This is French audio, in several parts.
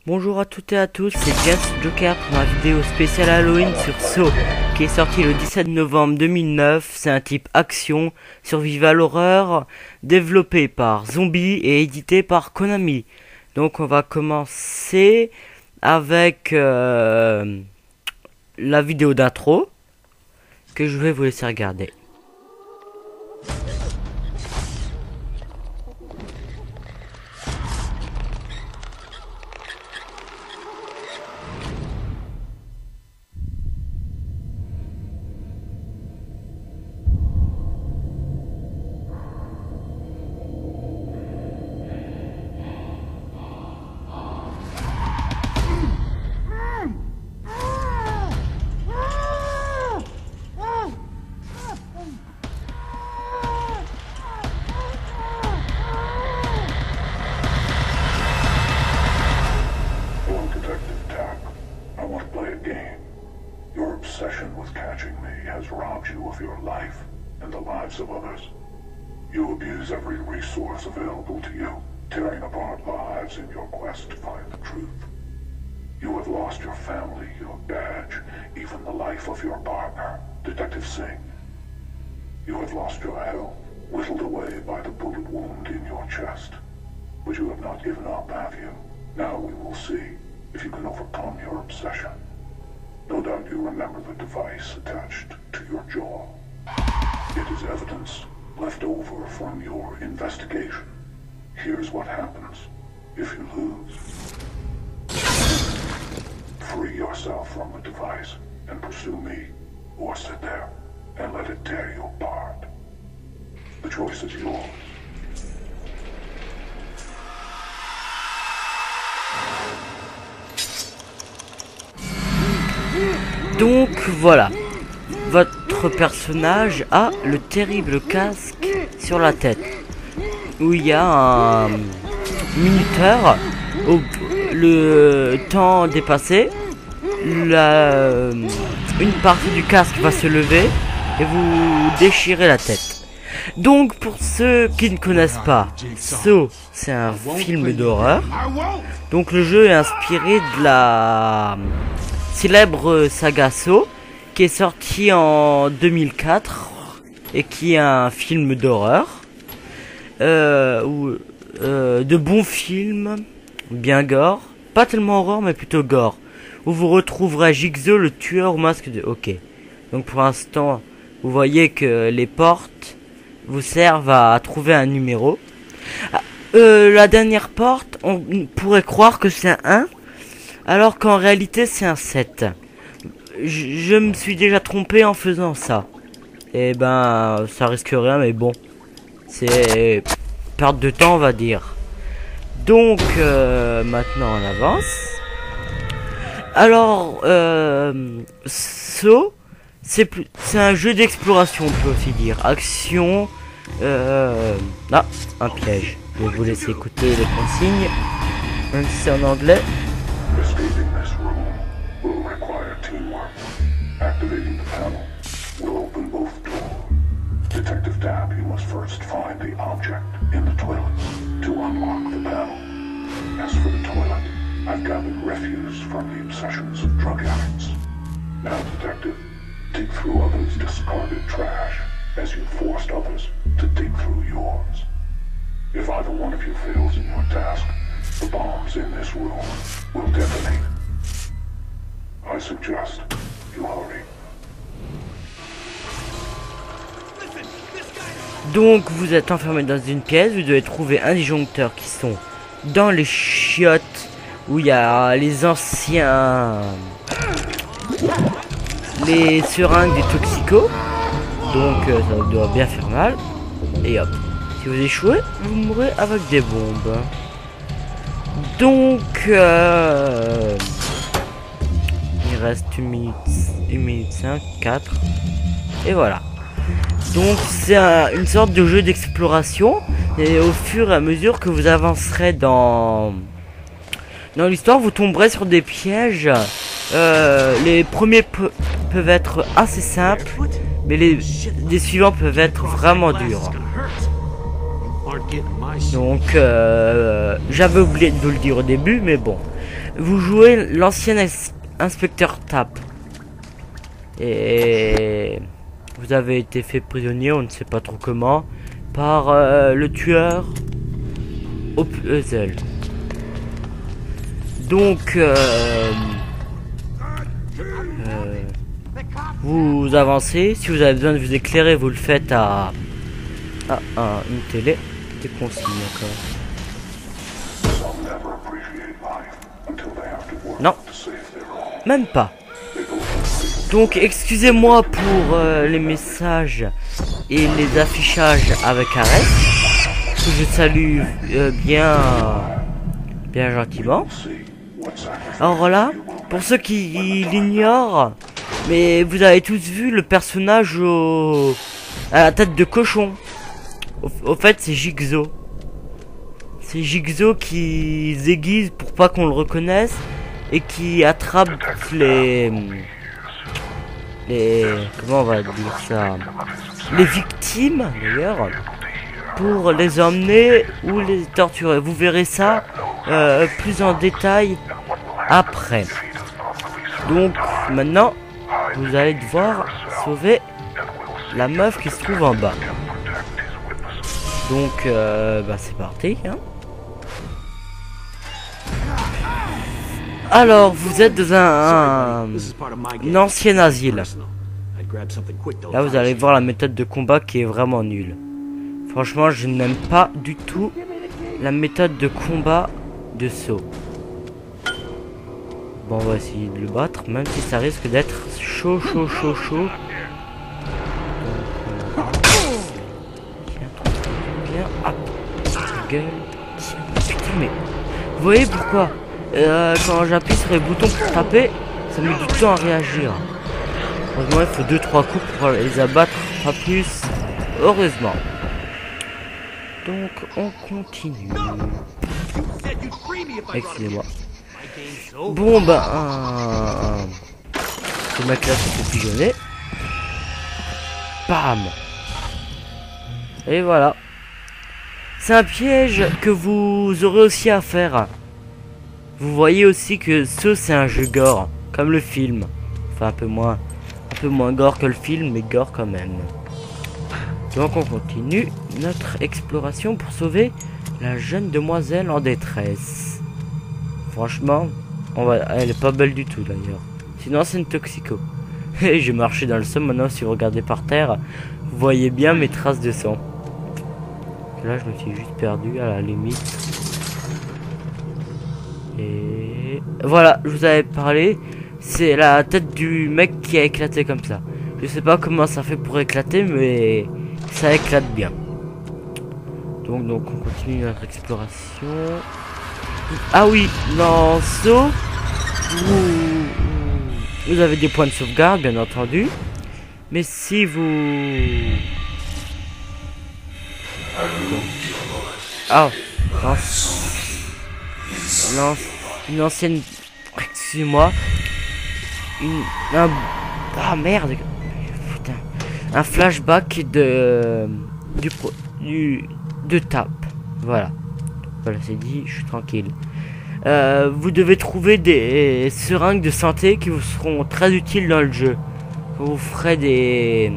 Bonjour à toutes et à tous, c'est James Joker pour ma vidéo spéciale Halloween sur Saw, qui est sorti le 17 novembre 2009. C'est un type action, survival horreur, développé par Zombie et édité par Konami. Donc on va commencer avec la vidéo d'intro, que je vais vous laisser regarder. Obsession with catching me has robbed you of your life and the lives of others. You abuse every resource available to you, tearing apart lives in your quest to find the truth. You have lost your family, your badge, even the life of your partner, Detective Singh. You have lost your health, whittled away by the bullet wound in your chest. But you have not given up, have you? Now we will see if you can overcome your obsession. No doubt you remember the device attached to your jaw. It is evidence left over from your investigation. Here's what happens if you lose. Free yourself from the device and pursue me, or sit there and let it tear you apart. The choice is yours. Donc voilà, votre personnage a le terrible casque sur la tête, où il y a un minuteur. Le temps dépassé, une partie du casque va se lever et vous déchirer la tête. Donc pour ceux qui ne connaissent pas, Saw, c'est un film d'horreur. Donc le jeu est inspiré de la célèbre saga Saw, qui est sorti en 2004 et qui est un film d'horreur, de bons films, bien gore, pas tellement horreur mais plutôt gore, où vous retrouverez Jigsaw, le tueur au masque de hockey. Donc pour l'instant, vous voyez que les portes vous servent à trouver un numéro. La dernière porte, on pourrait croire que c'est un 1, alors qu'en réalité c'est un 7. Je me suis déjà trompé en faisant ça. Et ben ça risque rien, mais bon, c'est perte de temps on va dire. Donc maintenant on avance. Alors Saw, c'est un jeu d'exploration, on peut aussi dire. Action. Ah, un piège. Je vais vous laisser écouter les consignes, même si c'est en anglais. Escaping this room will require teamwork. Activating the panel will open both doors. Detective Dab, you must first find the object in the toilet to unlock the panel. As for the toilet, I've gathered refuse from the obsessions of drug addicts. Now, Detective, dig through others' discarded trash as you forced others to dig through yours. If either one of you fails in your task, the bombs in this room will detonate. I suggest you hurry. Donc vous êtes enfermé dans une pièce, vous devez trouver un disjoncteur qui sont dans les chiottes où il y a les anciens, les seringues des toxicos. Donc ça doit bien faire mal. Et hop, si vous échouez, vous mourrez avec des bombes. Donc il reste 1 minute 5, 4 et voilà. Donc c'est une sorte de jeu d'exploration, et au fur et à mesure que vous avancerez dans l'histoire, vous tomberez sur des pièges. Les premiers peuvent être assez simples, mais les suivants peuvent être vraiment durs. Donc j'avais oublié de vous le dire au début, mais bon. Vous jouez l'ancien inspecteur Tapp. Et vous avez été fait prisonnier, on ne sait pas trop comment, par le tueur au puzzle. Donc vous avancez. Si vous avez besoin de vous éclairer, vous le faites à une télé. Des consignes encore. Non, même pas. Donc excusez-moi pour les messages et les affichages avec Arès, que je salue bien gentiment. Alors là, pour ceux qui l'ignorent, mais vous avez tous vu le personnage à la tête de cochon. Au fait, c'est Jigsaw. C'est Jigsaw qui se déguise pour pas qu'on le reconnaisse et qui attrape les comment on va dire ça, les victimes d'ailleurs, pour les emmener ou les torturer. Vous verrez ça plus en détail après. Donc maintenant vous allez devoir sauver la meuf qui se trouve en bas. Donc c'est parti hein. Alors vous êtes dans un ancien asile. Là vous allez voir la méthode de combat qui est vraiment nulle. Franchement je n'aime pas du tout la méthode de combat de Saw. Bon on va essayer de le battre, même si ça risque d'être chaud. Viens, hop, gueule. Putain mais vous voyez pourquoi quand j'appuie sur les boutons pour taper, ça met du temps à réagir. Heureusement il faut 2-3 coups pour les abattre, pas plus. Heureusement. Donc on continue. Excusez-moi. Bon ce mec là se fait pigeonner. Bam. Et voilà. C'est un piège que vous aurez aussi à faire. Vous voyez aussi que c'est un jeu gore, comme le film. Enfin un peu moins gore que le film, mais gore quand même. Donc on continue notre exploration pour sauver la jeune demoiselle en détresse. Franchement, elle est pas belle du tout d'ailleurs. Sinon c'est une toxico. Et j'ai marché dans le sang. Maintenant si vous regardez par terre, vous voyez bien mes traces de sang. Là je me suis juste perdu à la limite. Et voilà, je vous avais parlé. C'est la tête du mec qui a éclaté comme ça. Je sais pas comment ça fait pour éclater, mais ça éclate bien. Donc on continue notre exploration. Ah oui, dans Saw, vous avez des points de sauvegarde, bien entendu. Mais si vous... Ah, non, une ancienne... Excusez-moi. Ah merde. Putain. Un flashback de Tapp. Voilà. Voilà, c'est dit, je suis tranquille. Vous devez trouver des seringues de santé qui vous seront très utiles dans le jeu. Quand vous ferez des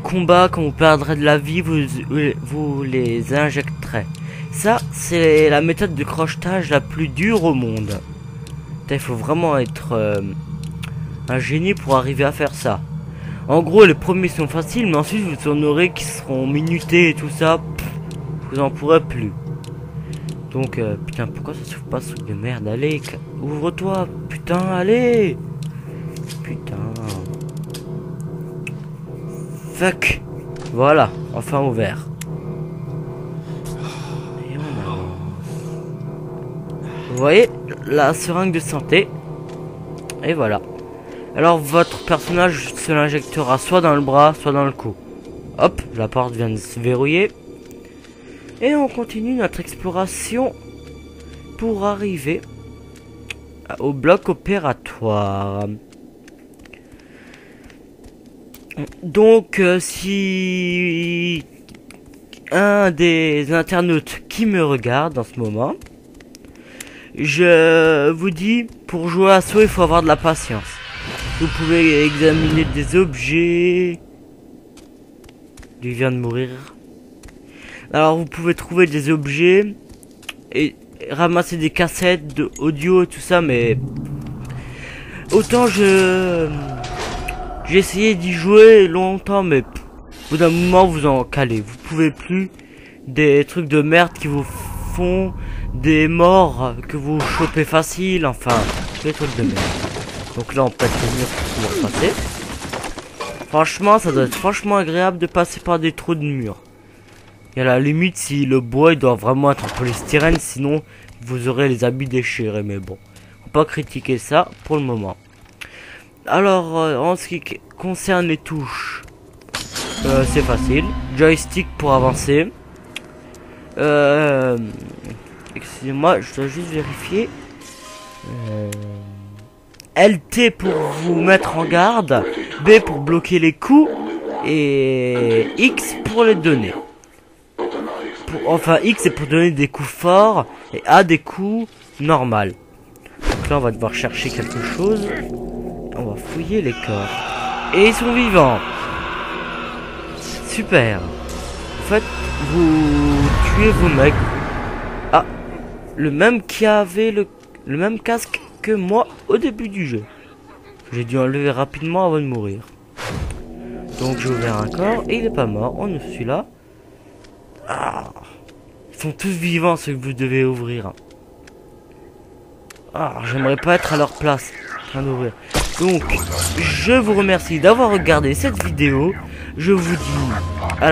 combats, quand vous perdrez de la vie, vous les injecterez. Ça, c'est la méthode de crochetage la plus dure au monde. Il faut vraiment être un génie pour arriver à faire ça. En gros, les premiers sont faciles, mais ensuite vous en aurez qui seront minutés et tout ça. Vous en pourrez plus. Donc, putain, pourquoi ça s'ouvre pas ce truc de merde? Allez, ouvre-toi, putain, allez. Putain. Fuck. Voilà, enfin ouvert. Et on avance. Vous voyez, la seringue de santé. Et voilà. Alors, votre personnage se l'injectera soit dans le bras, soit dans le cou. Hop, la porte vient de se verrouiller. Et on continue notre exploration pour arriver au bloc opératoire. Donc si un des internautes qui me regarde en ce moment je vous dis, pour jouer à saut, il faut avoir de la patience. Vous pouvez examiner des objets. Il vient de mourir. Alors vous pouvez trouver des objets et ramasser des cassettes de audio et tout ça, mais autant j'ai essayé d'y jouer longtemps, mais au bout d'un moment vous en calez. Vous pouvez plus. Des trucs de merde qui vous font des morts que vous chopez facile, enfin des trucs de merde. Donc là on pète les murs pour pouvoir passer. Franchement ça doit être franchement agréable de passer par des trous de murs. Et à la limite si le bois il doit vraiment être en polystyrène, sinon vous aurez les habits déchirés, mais bon. Faut pas critiquer ça pour le moment. Alors en ce qui concerne les touches, c'est facile. Joystick pour avancer. Excusez-moi, je dois juste vérifier. LT pour vous mettre en garde, B pour bloquer les coups et X pour les donner. Enfin X c'est pour donner des coups forts et A des coups normaux. Donc là on va devoir chercher quelque chose. On va fouiller les corps. Et ils sont vivants. Super. En fait vous tuez vos mecs. Ah, le même qui avait le même casque que moi au début du jeu. J'ai dû enlever rapidement avant de mourir. Donc j'ai ouvert un corps et il est pas mort. On est celui-là. Ah, ils sont tous vivants ceux que vous devez ouvrir. Ah, j'aimerais pas être à leur place en train d'ouvrir. Donc je vous remercie d'avoir regardé cette vidéo. Je vous dis à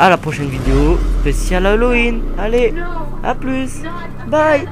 la prochaine vidéo spéciale Halloween. Allez, à plus. Bye.